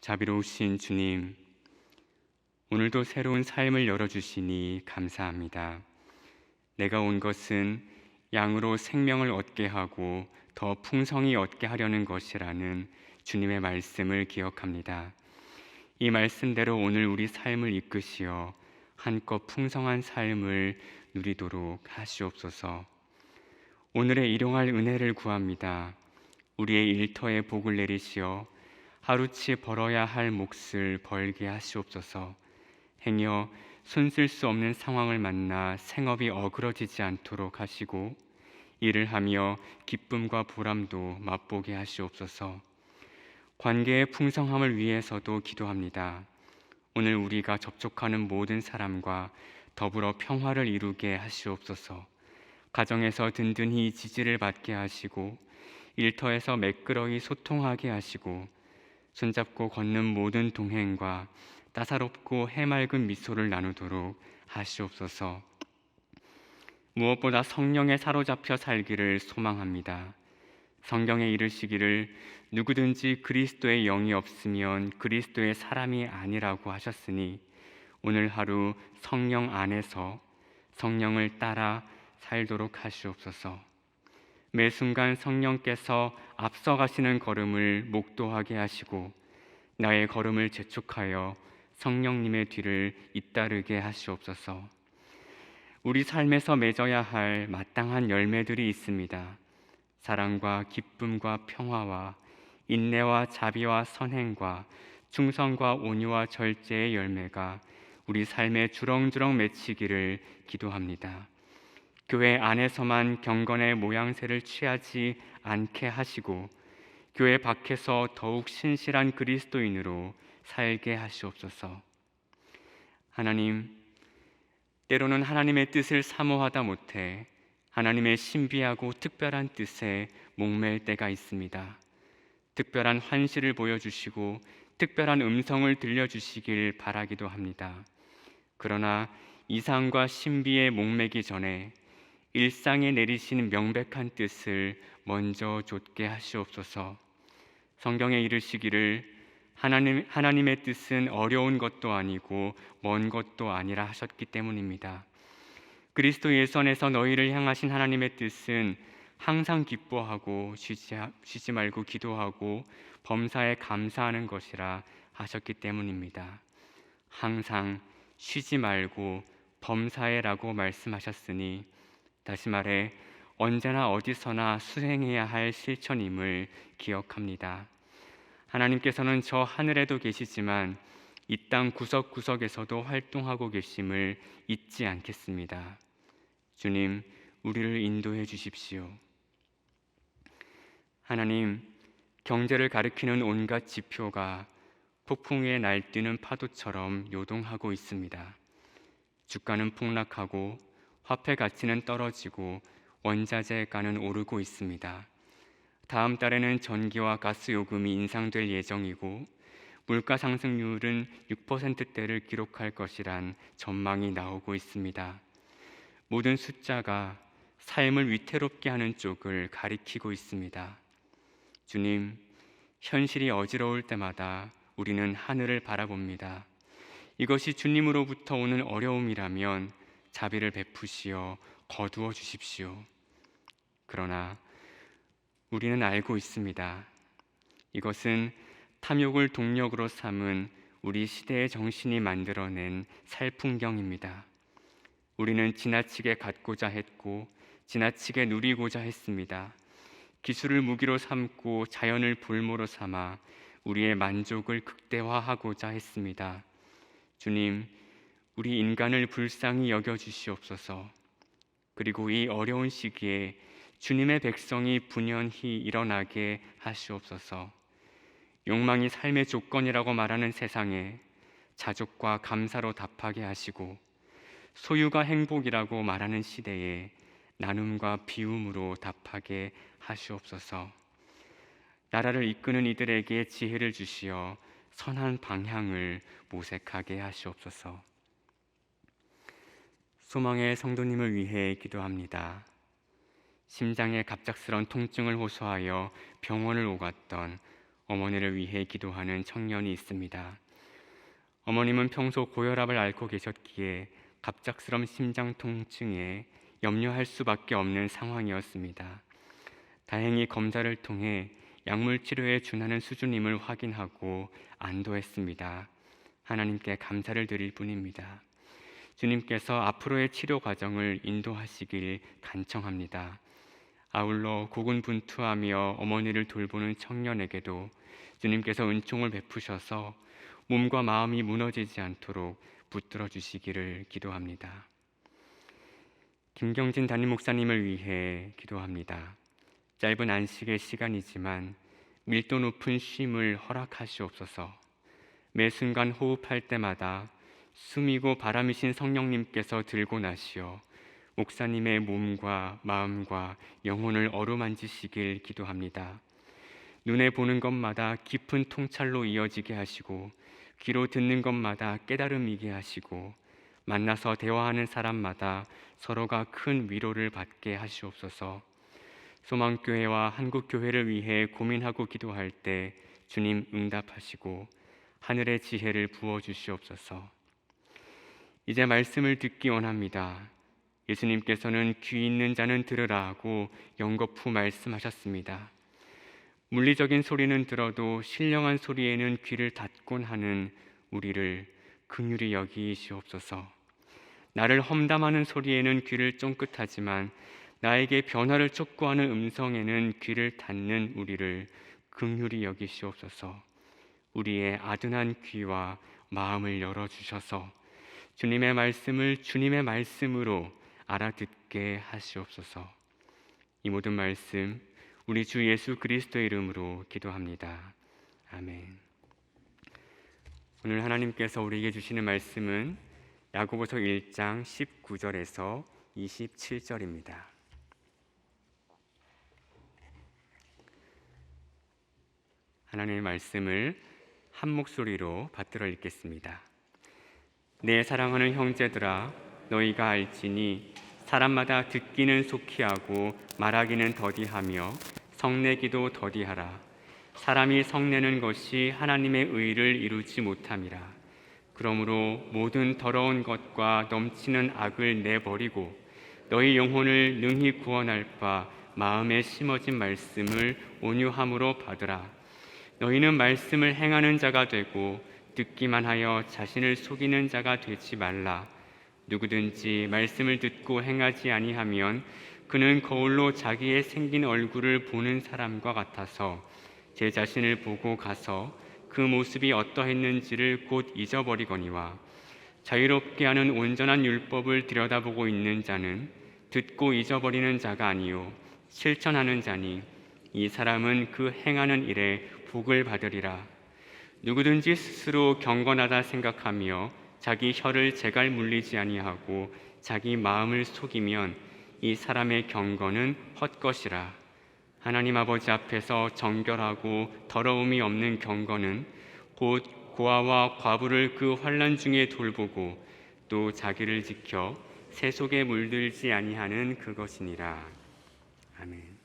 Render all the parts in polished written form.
자비로우신 주님, 오늘도 새로운 삶을 열어주시니 감사합니다. 내가 온 것은 양으로 생명을 얻게 하고 더 풍성히 얻게 하려는 것이라는 주님의 말씀을 기억합니다. 이 말씀대로 오늘 우리 삶을 이끄시어 한껏 풍성한 삶을 누리도록 하시옵소서. 오늘의 일용할 은혜를 구합니다. 우리의 일터에 복을 내리시어 하루치 벌어야 할 몫을 벌게 하시옵소서. 행여 손쓸 수 없는 상황을 만나 생업이 어그러지지 않도록 하시고 일을 하며 기쁨과 보람도 맛보게 하시옵소서. 관계의 풍성함을 위해서도 기도합니다. 오늘 우리가 접촉하는 모든 사람과 더불어 평화를 이루게 하시옵소서. 가정에서 든든히 지지를 받게 하시고 일터에서 매끄러이 소통하게 하시고 손잡고 걷는 모든 동행과 따사롭고 해맑은 미소를 나누도록 하시옵소서. 무엇보다 성령에 사로잡혀 살기를 소망합니다. 성경에 이르시기를 누구든지 그리스도의 영이 없으면 그리스도의 사람이 아니라고 하셨으니 오늘 하루 성령 안에서 성령을 따라 살도록 하시옵소서. 매 순간 성령께서 앞서가시는 걸음을 목도하게 하시고 나의 걸음을 재촉하여 성령님의 뒤를 잇따르게 하시옵소서. 우리 삶에서 맺어야 할 마땅한 열매들이 있습니다. 사랑과 기쁨과 평화와 인내와 자비와 선행과 충성과 온유와 절제의 열매가 우리 삶에 주렁주렁 맺히기를 기도합니다. 교회 안에서만 경건의 모양새를 취하지 않게 하시고 교회 밖에서 더욱 신실한 그리스도인으로 살게 하시옵소서. 하나님, 때로는 하나님의 뜻을 사모하다 못해 하나님의 신비하고 특별한 뜻에 목맬 때가 있습니다. 특별한 환시를 보여주시고 특별한 음성을 들려주시길 바라기도 합니다. 그러나 이상과 신비에 목매기 전에 일상에 내리시는 명백한 뜻을 먼저 좇게 하시옵소서. 성경에 이르시기를 하나님의 뜻은 어려운 것도 아니고 먼 것도 아니라 하셨기 때문입니다. 그리스도 예수 안에서 너희를 향하신 하나님의 뜻은 항상 기뻐하고 쉬지 말고 기도하고 범사에 감사하는 것이라 하셨기 때문입니다. 항상 쉬지 말고 범사에라고 말씀하셨으니 다시 말해 언제나 어디서나 수행해야 할 실천임을 기억합니다. 하나님께서는 저 하늘에도 계시지만 이 땅 구석구석에서도 활동하고 계심을 잊지 않겠습니다. 주님, 우리를 인도해 주십시오. 하나님, 경제를 가리키는 온갖 지표가 폭풍 위에 날뛰는 파도처럼 요동하고 있습니다. 주가는 폭락하고 화폐 가치는 떨어지고 원자재가는 오르고 있습니다. 다음 달에는 전기와 가스 요금이 인상될 예정이고 물가 상승률은 6%대를 기록할 것이란 전망이 나오고 있습니다. 모든 숫자가 삶을 위태롭게 하는 쪽을 가리키고 있습니다. 주님, 현실이 어지러울 때마다 우리는 하늘을 바라봅니다. 이것이 주님으로부터 오는 어려움이라면 자비를 베푸시어 거두어 주십시오. 그러나 우리는 알고 있습니다. 이것은 탐욕을 동력으로 삼은 우리 시대의 정신이 만들어낸 살풍경입니다. 우리는 지나치게 갖고자 했고 지나치게 누리고자 했습니다. 기술을 무기로 삼고 자연을 볼모로 삼아 우리의 만족을 극대화하고자 했습니다. 주님, 우리 인간을 불쌍히 여겨주시옵소서. 그리고 이 어려운 시기에 주님의 백성이 분연히 일어나게 하시옵소서. 욕망이 삶의 조건이라고 말하는 세상에 자족과 감사로 답하게 하시고 소유가 행복이라고 말하는 시대에 나눔과 비움으로 답하게 하시옵소서. 나라를 이끄는 이들에게 지혜를 주시어 선한 방향을 모색하게 하시옵소서. 소망의 성도님을 위해 기도합니다. 심장에 갑작스런 통증을 호소하여 병원을 오갔던 어머니를 위해 기도하는 청년이 있습니다. 어머님은 평소 고혈압을 앓고 계셨기에 갑작스런 심장 통증에 염려할 수밖에 없는 상황이었습니다. 다행히 검사를 통해 약물 치료에 준하는 수준임을 확인하고 안도했습니다. 하나님께 감사를 드릴 뿐입니다. 주님께서 앞으로의 치료 과정을 인도하시길 간청합니다. 아울러 고군분투하며 어머니를 돌보는 청년에게도 주님께서 은총을 베푸셔서 몸과 마음이 무너지지 않도록 붙들어 주시기를 기도합니다. 김경진 담임 목사님을 위해 기도합니다. 짧은 안식의 시간이지만 밀도 높은 쉼을 허락하시옵소서. 매 순간 호흡할 때마다 숨이고 바람이신 성령님께서 들고 나시어 목사님의 몸과 마음과 영혼을 어루만지시길 기도합니다. 눈에 보는 것마다 깊은 통찰로 이어지게 하시고 귀로 듣는 것마다 깨달음이게 하시고 만나서 대화하는 사람마다 서로가 큰 위로를 받게 하시옵소서. 소망교회와 한국교회를 위해 고민하고 기도할 때 주님 응답하시고 하늘의 지혜를 부어주시옵소서. 이제 말씀을 듣기 원합니다. 예수님께서는 귀 있는 자는 들으라 하고 연거푸 말씀하셨습니다. 물리적인 소리는 들어도 신령한 소리에는 귀를 닫곤 하는 우리를 긍휼히 여기시옵소서. 나를 험담하는 소리에는 귀를 쫑긋하지만 나에게 변화를 촉구하는 음성에는 귀를 닫는 우리를 긍휼히 여기시옵소서. 우리의 아둔한 귀와 마음을 열어주셔서 주님의 말씀을 주님의 말씀으로 알아듣게 하시옵소서. 이 모든 말씀 우리 주 예수 그리스도의 이름으로 기도합니다. 아멘. 오늘 하나님께서 우리에게 주시는 말씀은 야고보서 1장 19절에서 27절입니다. 하나님의 말씀을 한 목소리로 받들어 읽겠습니다. 내 사랑하는 형제들아, 너희가 알지니 사람마다 듣기는 속히 하고 말하기는 더디하며 성내기도 더디하라. 사람이 성내는 것이 하나님의 의를 이루지 못함이라. 그러므로 모든 더러운 것과 넘치는 악을 내버리고 너희 영혼을 능히 구원할 바 마음에 심어진 말씀을 온유함으로 받으라. 너희는 말씀을 행하는 자가 되고 듣기만 하여 자신을 속이는 자가 되지 말라. 누구든지 말씀을 듣고 행하지 아니하면 그는 거울로 자기의 생긴 얼굴을 보는 사람과 같아서 제 자신을 보고 가서 그 모습이 어떠했는지를 곧 잊어버리거니와 자유롭게 하는 온전한 율법을 들여다보고 있는 자는 듣고 잊어버리는 자가 아니요 실천하는 자니 이 사람은 그 행하는 일에 복을 받으리라. 누구든지 스스로 경건하다 생각하며 자기 혀를 제갈 물리지 아니하고 자기 마음을 속이면 이 사람의 경건은 헛것이라. 하나님 아버지 앞에서 정결하고 더러움이 없는 경건은 곧 고아와 과부를 그 환난 중에 돌보고 또 자기를 지켜 새 속에 물들지 아니하는 그것이니라. 아멘.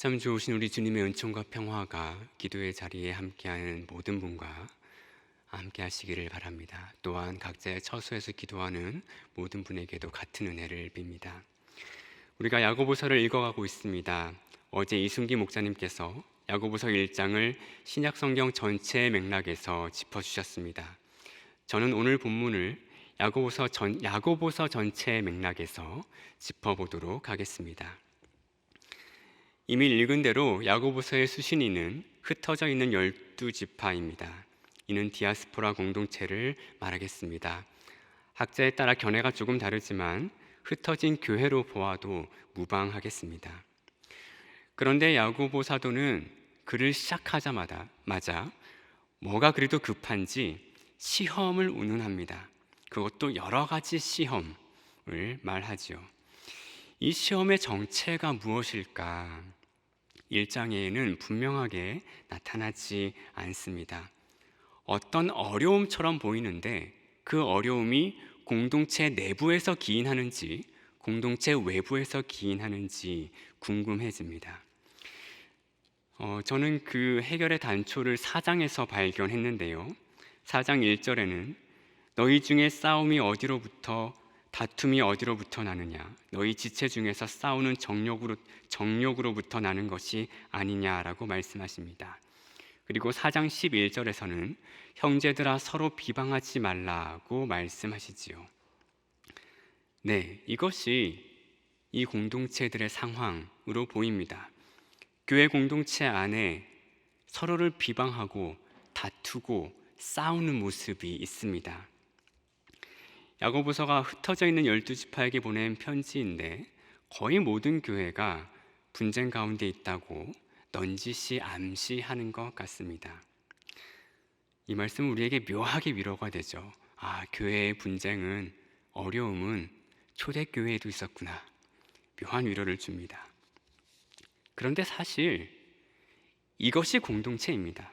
참 좋으신 우리 주님의 은총과 평화가 기도의 자리에 함께하는 모든 분과 함께 하시기를 바랍니다. 또한 각자의 처소에서 기도하는 모든 분에게도 같은 은혜를 빕니다. 우리가 야고보서를 읽어가고 있습니다. 어제 이순기 목사님께서 야고보서 1장을 신약성경 전체의 맥락에서 짚어주셨습니다. 저는 오늘 본문을 야고보서 전체의 맥락에서 짚어보도록 하겠습니다. 이미 읽은 대로 야고보서의 수신인은 흩어져 있는 12지파입니다. 이는 디아스포라 공동체를 말하겠습니다. 학자에 따라 견해가 조금 다르지만 흩어진 교회로 보아도 무방하겠습니다. 그런데 야고보 사도는 글을 시작하자마자 뭐가 그래도 급한지 시험을 운운합니다. 그것도 여러 가지 시험을 말하지요. 이 시험의 정체가 무엇일까? 1장에는 분명하게 나타나지 않습니다. 어떤 어려움처럼 보이는데 그 어려움이 공동체 내부에서 기인하는지 공동체 외부에서 기인하는지 궁금해집니다. 저는 그 해결의 단초를 4장에서 발견했는데요. 4장 1절에는 너희 중에 다툼이 어디로부터 나느냐? 너희 지체 중에서 싸우는 정욕으로부터 나는 것이 아니냐라고 말씀하십니다. 그리고 4장 11절에서는 형제들아 서로 비방하지 말라고 말씀하시지요. 네, 이것이 이 공동체들의 상황으로 보입니다. 교회 공동체 안에 서로를 비방하고 다투고 싸우는 모습이 있습니다. 야고보서가 흩어져 있는 12지파에게 보낸 편지인데 거의 모든 교회가 분쟁 가운데 있다고 넌지시 암시하는 것 같습니다. 이 말씀은 우리에게 묘하게 위로가 되죠. 교회의 분쟁은, 어려움은 초대교회에도 있었구나. 묘한 위로를 줍니다. 그런데 사실 이것이 공동체입니다.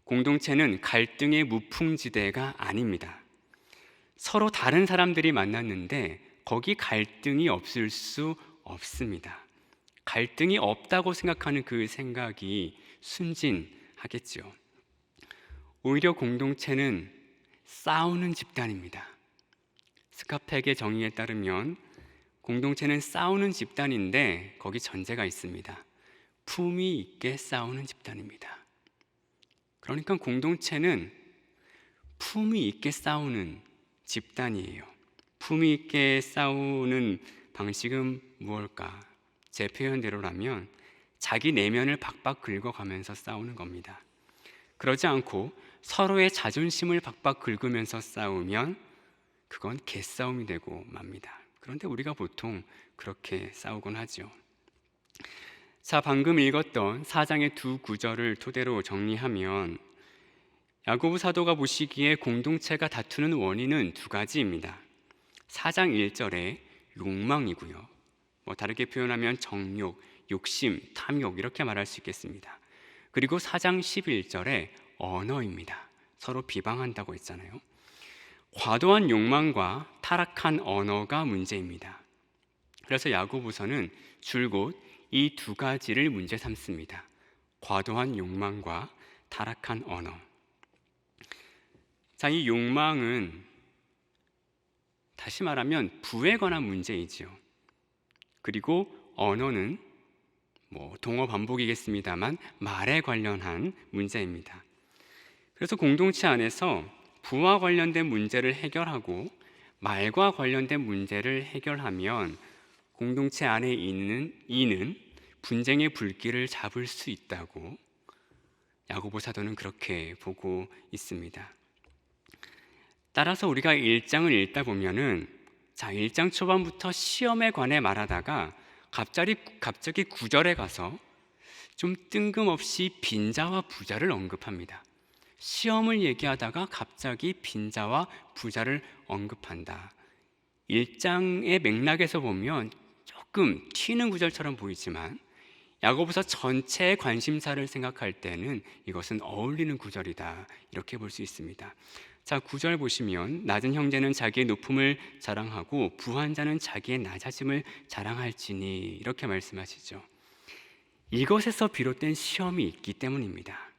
공동체는 갈등의 무풍지대가 아닙니다. 서로 다른 사람들이 만났는데 거기 갈등이 없을 수 없습니다. 갈등이 없다고 생각하는 그 생각이 순진하겠죠. 오히려 공동체는 싸우는 집단입니다. 스카펙의 정의에 따르면 공동체는 싸우는 집단인데 거기 전제가 있습니다. 품위 있게 싸우는 집단입니다. 그러니까 공동체는 품위 있게 싸우는 집단이에요. 품위 있게 싸우는 방식은 무엇일까? 제 표현대로라면 자기 내면을 박박 긁어가면서 싸우는 겁니다. 그러지 않고 서로의 자존심을 박박 긁으면서 싸우면 그건 개싸움이 되고 맙니다. 그런데 우리가 보통 그렇게 싸우곤 하죠. 자, 방금 읽었던 4장의 두 구절을 토대로 정리하면 야고보 사도가 보시기에 공동체가 다투는 원인은 두 가지입니다. 4장 1절에 욕망이고요. 다르게 표현하면 정욕, 욕심, 탐욕 이렇게 말할 수 있겠습니다. 그리고 4장 11절에 언어입니다. 서로 비방한다고 했잖아요. 과도한 욕망과 타락한 언어가 문제입니다. 그래서 야고보서는 줄곧 이 두 가지를 문제 삼습니다. 과도한 욕망과 타락한 언어. 자, 이 욕망은 다시 말하면 부에 관한 문제이지요. 그리고 언어는 동어 반복이겠습니다만 말에 관련한 문제입니다. 그래서 공동체 안에서 부와 관련된 문제를 해결하고 말과 관련된 문제를 해결하면 공동체 안에 있는 이는 분쟁의 불길을 잡을 수 있다고 야고보 사도는 그렇게 보고 있습니다. 따라서 우리가 1장을 읽다 보면은 1장 초반부터 시험에 관해 말하다가 갑자기 9절에 가서 좀 뜬금없이 빈자와 부자를 언급합니다. 시험을 얘기하다가 갑자기 빈자와 부자를 언급한다. 1장의 맥락에서 보면 조금 튀는 구절처럼 보이지만 야고보서 전체의 관심사를 생각할 때는 이것은 어울리는 구절이다, 이렇게 볼 수 있습니다. 자, 9절 보시면 낮은 형제는 자기의 높음을 자랑하고 부한 자는 자기의 낮아짐을 자랑할지니, 이렇게 말씀하시죠. 이것에서 비롯된 시험이 있기 때문입니다.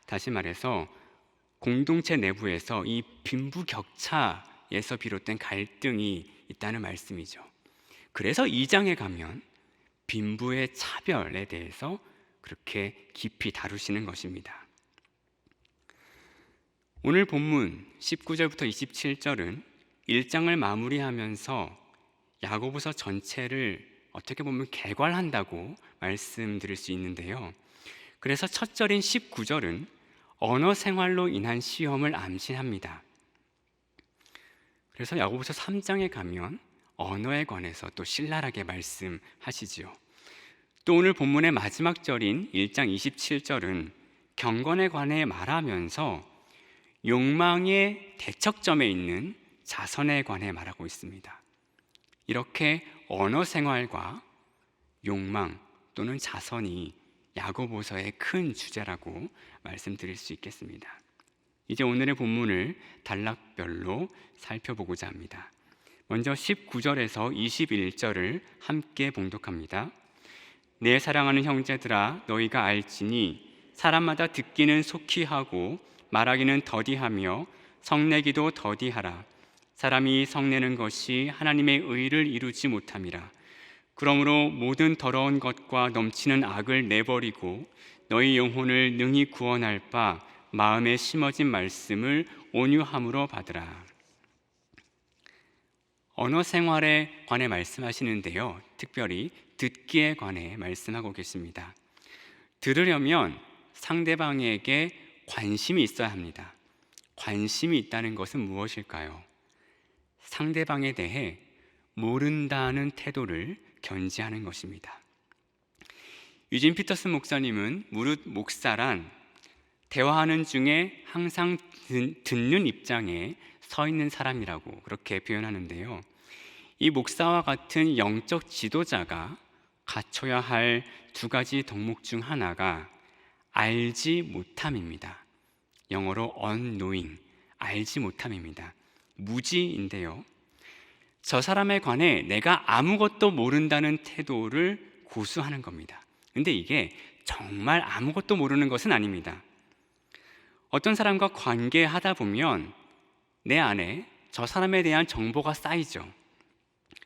다시 말해서 공동체 내부에서 이 빈부격차에서 비롯된 갈등이 있다는 말씀이죠. 그래서 2장에 가면 빈부의 차별에 대해서 그렇게 깊이 다루시는 것입니다. 오늘 본문 19절부터 27절은 1장을 마무리하면서 야고보서 전체를 어떻게 보면 개괄한다고 말씀드릴 수 있는데요. 그래서 첫 절인 19절은 언어 생활로 인한 시험을 암시합니다. 그래서 야고보서 3장에 가면 언어에 관해서 또 신랄하게 말씀하시지요. 또 오늘 본문의 마지막 절인 1장 27절은 경건에 관해 말하면서 욕망의 대척점에 있는 자선에 관해 말하고 있습니다. 이렇게 언어 생활과 욕망 또는 자선이 야고보서의 큰 주제라고 말씀드릴 수 있겠습니다. 이제 오늘의 본문을 단락별로 살펴보고자 합니다. 먼저 19절에서 21절을 함께 봉독합니다. 내 사랑하는 형제들아 너희가 알지니 사람마다 듣기는 속히 하고 말하기는 더디하며 성내기도 더디하라. 사람이 성내는 것이 하나님의 의를 이루지 못함이라. 그러므로 모든 더러운 것과 넘치는 악을 내버리고 너희 영혼을 능히 구원할 바 마음에 심어진 말씀을 온유함으로 받으라. 언어 생활에 관해 말씀하시는데요, 특별히 듣기에 관해 말씀하고 계십니다. 들으려면 상대방에게 관심이 있어야 합니다. 관심이 있다는 것은 무엇일까요? 상대방에 대해 모른다는 태도를 견지하는 것입니다. 유진 피터슨 목사님은 무릇 목사란 대화하는 중에 항상 듣는 입장에 서 있는 사람이라고 그렇게 표현하는데요, 이 목사와 같은 영적 지도자가 갖춰야 할 두 가지 덕목 중 하나가 알지 못함입니다. 영어로 unknowing, 알지 못함입니다. 무지인데요, 저 사람에 관해 내가 아무것도 모른다는 태도를 고수하는 겁니다. 근데 이게 정말 아무것도 모르는 것은 아닙니다. 어떤 사람과 관계하다 보면 내 안에 저 사람에 대한 정보가 쌓이죠.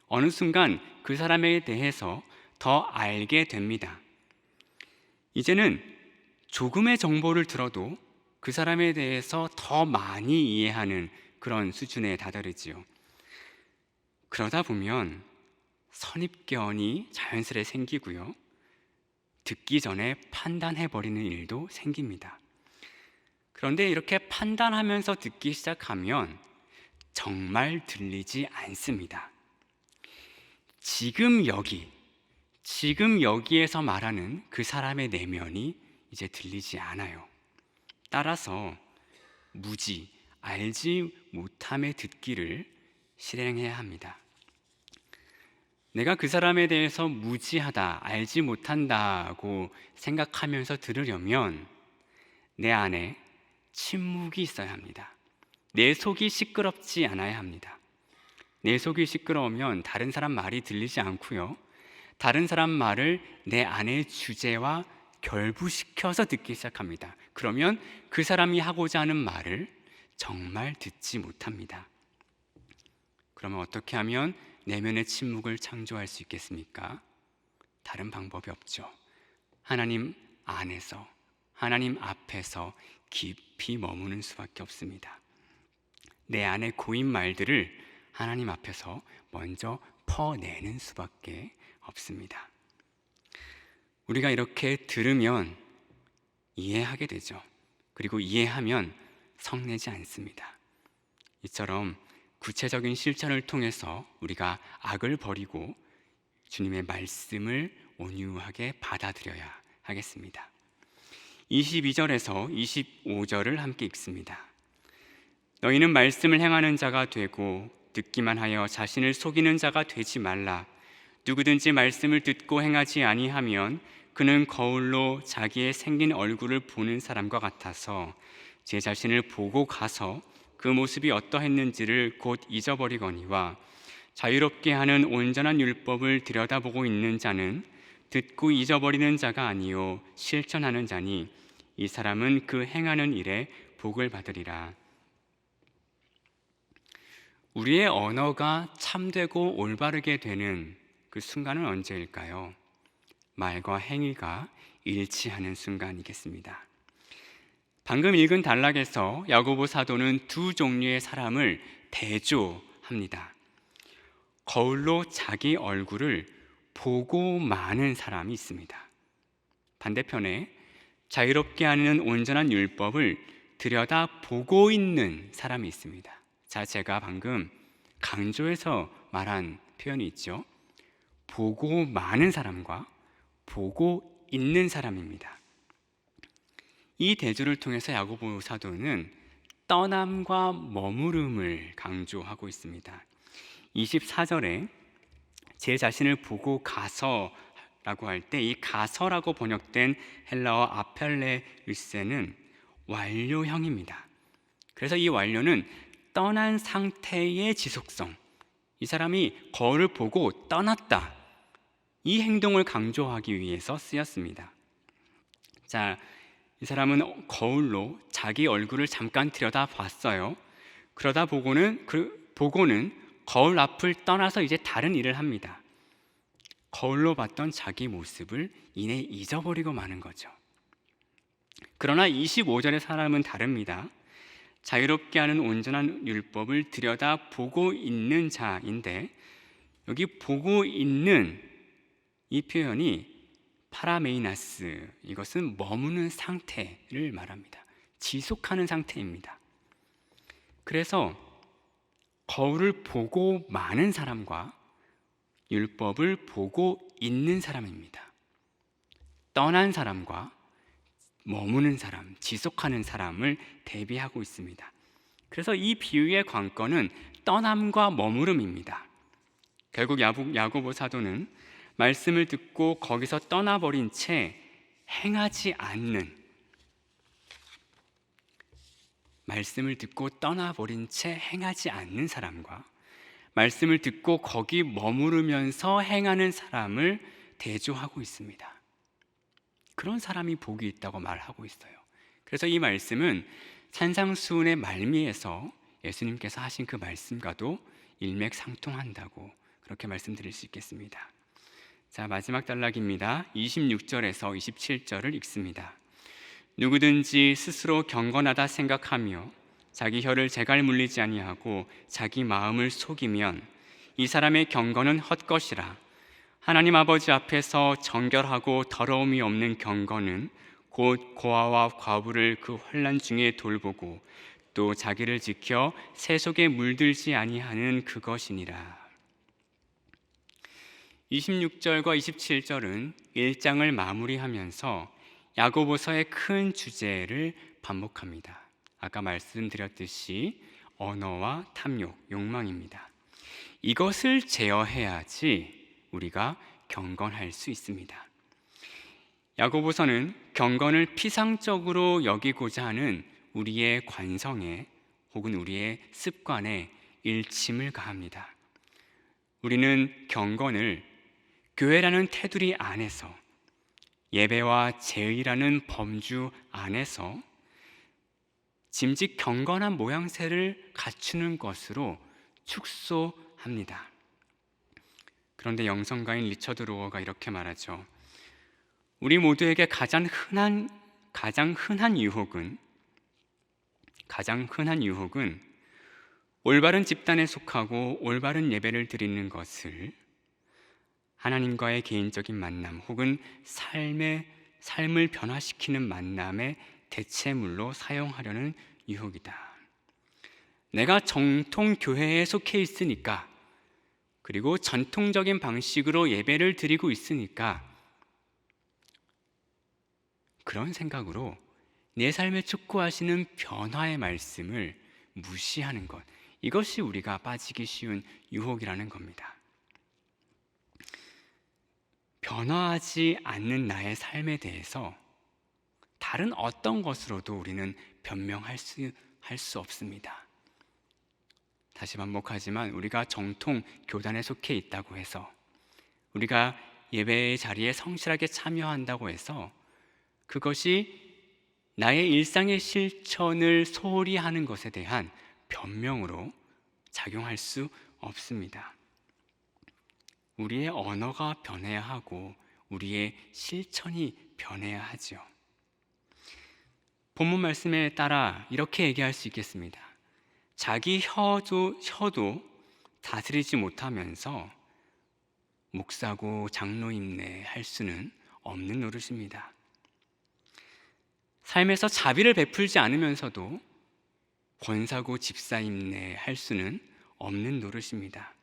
어느 순간 그 사람에 대해서 더 알게 됩니다. 이제는 조금의 정보를 들어도 그 사람에 대해서 더 많이 이해하는 그런 수준에 다다르지요. 그러다 보면 선입견이 자연스레 생기고요, 듣기 전에 판단해버리는 일도 생깁니다. 그런데 이렇게 판단하면서 듣기 시작하면 정말 들리지 않습니다. 지금 여기에서 말하는 그 사람의 내면이 이제 들리지 않아요. 따라서 무지, 알지 못함의 듣기를 실행해야 합니다. 내가 그 사람에 대해서 무지하다, 알지 못한다고 생각하면서 들으려면 내 안에 침묵이 있어야 합니다. 내 속이 시끄럽지 않아야 합니다. 내 속이 시끄러우면 다른 사람 말이 들리지 않고요, 다른 사람 말을 내 안의 주제와 결부시켜서 듣기 시작합니다. 그러면 그 사람이 하고자 하는 말을 정말 듣지 못합니다. 그러면 어떻게 하면 내면의 침묵을 창조할 수 있겠습니까? 다른 방법이 없죠. 하나님 안에서, 하나님 앞에서 깊이 머무는 수밖에 없습니다. 내 안에 고인 말들을 하나님 앞에서 먼저 퍼내는 수밖에 없습니다. 우리가 이렇게 들으면 이해하게 되죠. 그리고 이해하면 성내지 않습니다. 이처럼 구체적인 실천을 통해서 우리가 악을 버리고 주님의 말씀을 온유하게 받아들여야 하겠습니다. 22절에서 25절을 함께 읽습니다. 너희는 말씀을 행하는 자가 되고 듣기만 하여 자신을 속이는 자가 되지 말라. 누구든지 말씀을 듣고 행하지 아니하면 그는 거울로 자기의 생긴 얼굴을 보는 사람과 같아서 제 자신을 보고 가서 그 모습이 어떠했는지를 곧 잊어버리거니와 자유롭게 하는 온전한 율법을 들여다보고 있는 자는 듣고 잊어버리는 자가 아니요 실천하는 자니 이 사람은 그 행하는 일에 복을 받으리라. 우리의 언어가 참되고 올바르게 되는 그 순간은 언제일까요? 말과 행위가 일치하는 순간이겠습니다. 방금 읽은 단락에서 야고보 사도는 두 종류의 사람을 대조합니다. 거울로 자기 얼굴을 보고 마는 사람이 있습니다. 반대편에 자유롭게 하는 온전한 율법을 들여다보고 있는 사람이 있습니다. 자, 제가 방금 강조해서 말한 표현이 있죠. 보고 마는 사람과 보고 있는 사람입니다. 이 대조를 통해서 야고보 사도는 떠남과 머무름을 강조하고 있습니다. 24절에 제 자신을 보고 가서 라고 할 때 이 가서라고 번역된 헬라어 아펠레르세는 완료형입니다. 그래서 이 완료는 떠난 상태의 지속성, 이 사람이 거울을 보고 떠났다. 이 행동을 강조하기 위해서 쓰였습니다. 자, 이 사람은 거울로 자기 얼굴을 잠깐 들여다 봤어요. 그러다 보고는 거울 앞을 떠나서 이제 다른 일을 합니다. 거울로 봤던 자기 모습을 이내 잊어버리고 마는 거죠. 그러나 25절의 사람은 다릅니다. 자유롭게 하는 온전한 율법을 들여다 보고 있는 자인데, 여기 보고 있는 이 표현이 파라메이나스, 이것은 머무는 상태를 말합니다. 지속하는 상태입니다. 그래서 거울을 보고 마는 사람과 율법을 보고 있는 사람입니다. 떠난 사람과 머무는 사람, 지속하는 사람을 대비하고 있습니다. 그래서 이 비유의 관건은 떠남과 머무름입니다. 결국 야고보 사도는 말씀을 듣고 거기서 떠나버린 채 행하지 않는, 말씀을 듣고 떠나버린 채 행하지 않는 사람과 말씀을 듣고 거기 머무르면서 행하는 사람을 대조하고 있습니다. 그런 사람이 복이 있다고 말하고 있어요. 그래서 이 말씀은 산상수훈의 말미에서 예수님께서 하신 그 말씀과도 일맥상통한다고 그렇게 말씀드릴 수 있겠습니다. 자, 마지막 단락입니다. 26절에서 27절을 읽습니다. 누구든지 스스로 경건하다 생각하며 자기 혀를 재갈 물리지 아니하고 자기 마음을 속이면 이 사람의 경건은 헛것이라. 하나님 아버지 앞에서 정결하고 더러움이 없는 경건은 곧 고아와 과부를 그 환난 중에 돌보고 또 자기를 지켜 새 속에 물들지 아니하는 그것이니라. 26절과 27절은 1장을 마무리하면서 야고보서의 큰 주제를 반복합니다. 아까 말씀드렸듯이 언어와 탐욕, 욕망입니다. 이것을 제어해야지 우리가 경건할 수 있습니다. 야고보서는 경건을 피상적으로 여기고자 하는 우리의 관성에 혹은 우리의 습관에 일침을 가합니다. 우리는 경건을 교회라는 테두리 안에서, 예배와 제의라는 범주 안에서 짐짓 경건한 모양새를 갖추는 것으로 축소합니다. 그런데 영성가인 리처드 로어가 이렇게 말하죠. 우리 모두에게 가장 흔한 유혹은 올바른 집단에 속하고 올바른 예배를 드리는 것을 하나님과의 개인적인 만남 혹은 삶을 변화시키는 만남의 대체물로 사용하려는 유혹이다. 내가 정통 교회에 속해 있으니까, 그리고 전통적인 방식으로 예배를 드리고 있으니까 그런 생각으로 내 삶에 촉구하시는 변화의 말씀을 무시하는 것, 이것이 우리가 빠지기 쉬운 유혹이라는 겁니다. 변화하지 않는 나의 삶에 대해서 다른 어떤 것으로도 우리는 변명할 수 없습니다. 다시 반복하지만 우리가 정통 교단에 속해 있다고 해서, 우리가 예배의 자리에 성실하게 참여한다고 해서 그것이 나의 일상의 실천을 소홀히 하는 것에 대한 변명으로 작용할 수 없습니다. 우리의 언어가 변해야 하고 우리의 실천이 변해야 하죠. 본문 말씀에 따라 이렇게 얘기할 수 있겠습니다. 자기 혀도 다스리지 못하면서 목사고 장로임내 할 수는 없는 노릇입니다. 삶에서 자비를 베풀지 않으면서도 권사고 집사임내 할 수는 없는 노릇입니다.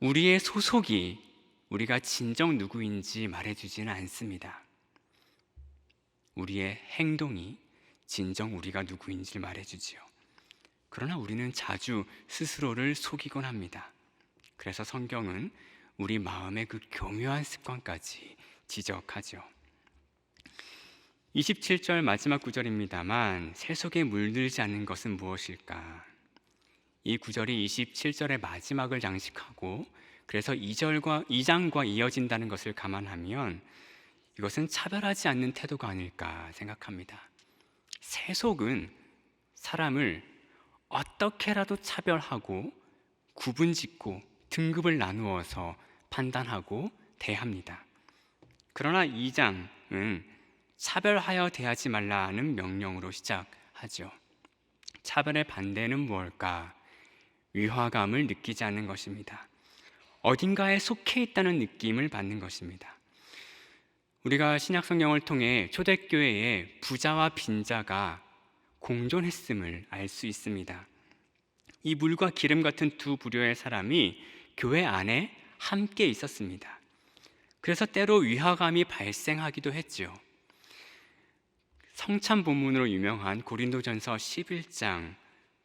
우리의 소속이 우리가 진정 누구인지 말해주지는 않습니다. 우리의 행동이 진정 우리가 누구인지 말해주지요. 그러나 우리는 자주 스스로를 속이곤 합니다. 그래서 성경은 우리 마음의 그 교묘한 습관까지 지적하죠. 27절 마지막 구절입니다만, 새 속에 물들지 않는 것은 무엇일까? 이 구절이 27절의 마지막을 장식하고 그래서 2장과 이어진다는 것을 감안하면 이것은 차별하지 않는 태도가 아닐까 생각합니다. 세속은 사람을 어떻게라도 차별하고 구분짓고 등급을 나누어서 판단하고 대합니다. 그러나 2장은 차별하여 대하지 말라는 명령으로 시작하죠. 차별의 반대는 무엇일까? 위화감을 느끼지 않는 것입니다. 어딘가에 속해 있다는 느낌을 받는 것입니다. 우리가 신약 성경을 통해 초대교회의 부자와 빈자가 공존했음을 알 수 있습니다. 이 물과 기름 같은 두 부류의 사람이 교회 안에 함께 있었습니다. 그래서 때로 위화감이 발생하기도 했죠. 성찬 본문으로 유명한 고린도전서 11장,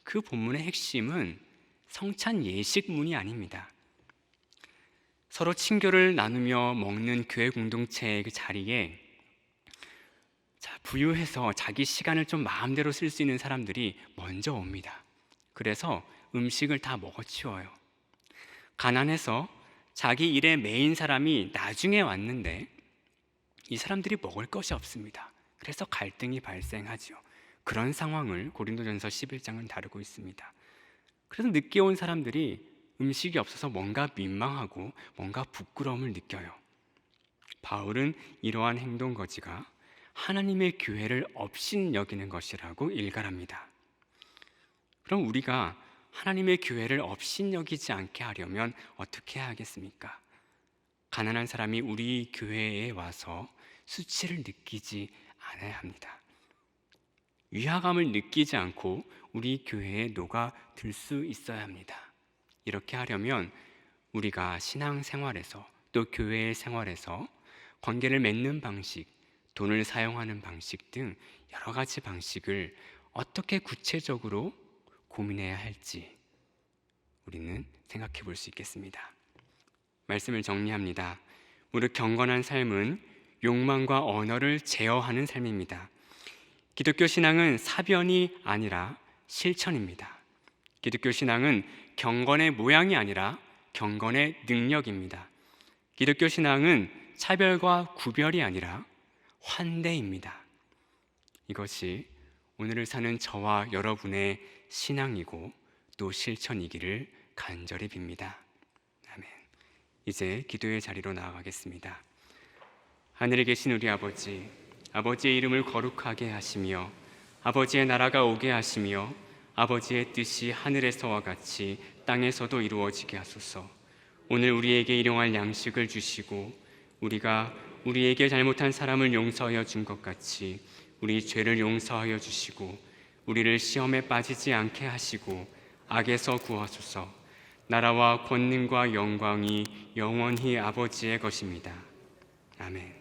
그 본문의 핵심은 성찬 예식문이 아닙니다. 서로 친교를 나누며 먹는 교회 공동체의 그 자리에 부유해서 자기 시간을 좀 마음대로 쓸 수 있는 사람들이 먼저 옵니다. 그래서 음식을 다 먹어치워요. 가난해서 자기 일에 메인 사람이 나중에 왔는데 이 사람들이 먹을 것이 없습니다. 그래서 갈등이 발생하죠. 그런 상황을 고린도전서 11장은 다루고 있습니다. 그래서 늦게 온 사람들이 음식이 없어서 뭔가 민망하고 뭔가 부끄러움을 느껴요. 바울은 이러한 행동 거지가 하나님의 교회를 업신여기는 것이라고 일갈합니다. 그럼 우리가 하나님의 교회를 업신여기지 않게 하려면 어떻게 해야 하겠습니까? 가난한 사람이 우리 교회에 와서 수치를 느끼지 않아야 합니다. 위화감을 느끼지 않고 우리 교회에 녹아들 수 있어야 합니다. 이렇게 하려면 우리가 신앙생활에서 또 교회의 생활에서 관계를 맺는 방식, 돈을 사용하는 방식 등 여러 가지 방식을 어떻게 구체적으로 고민해야 할지 우리는 생각해 볼 수 있겠습니다. 말씀을 정리합니다. 무릇 경건한 삶은 욕망과 언어를 제어하는 삶입니다. 기독교 신앙은 사변이 아니라 실천입니다. 기독교 신앙은 경건의 모양이 아니라 경건의 능력입니다. 기독교 신앙은 차별과 구별이 아니라 환대입니다. 이것이 오늘을 사는 저와 여러분의 신앙이고 또 실천이기를 간절히 빕니다. 아멘. 이제 기도의 자리로 나아가겠습니다. 하늘에 계신 우리 아버지, 아버지의 이름을 거룩하게 하시며 아버지의 나라가 오게 하시며 아버지의 뜻이 하늘에서와 같이 땅에서도 이루어지게 하소서. 오늘 우리에게 일용할 양식을 주시고 우리가 우리에게 잘못한 사람을 용서하여 준 것 같이 우리 죄를 용서하여 주시고 우리를 시험에 빠지지 않게 하시고 악에서 구하소서. 나라와 권능과 영광이 영원히 아버지의 것입니다. 아멘.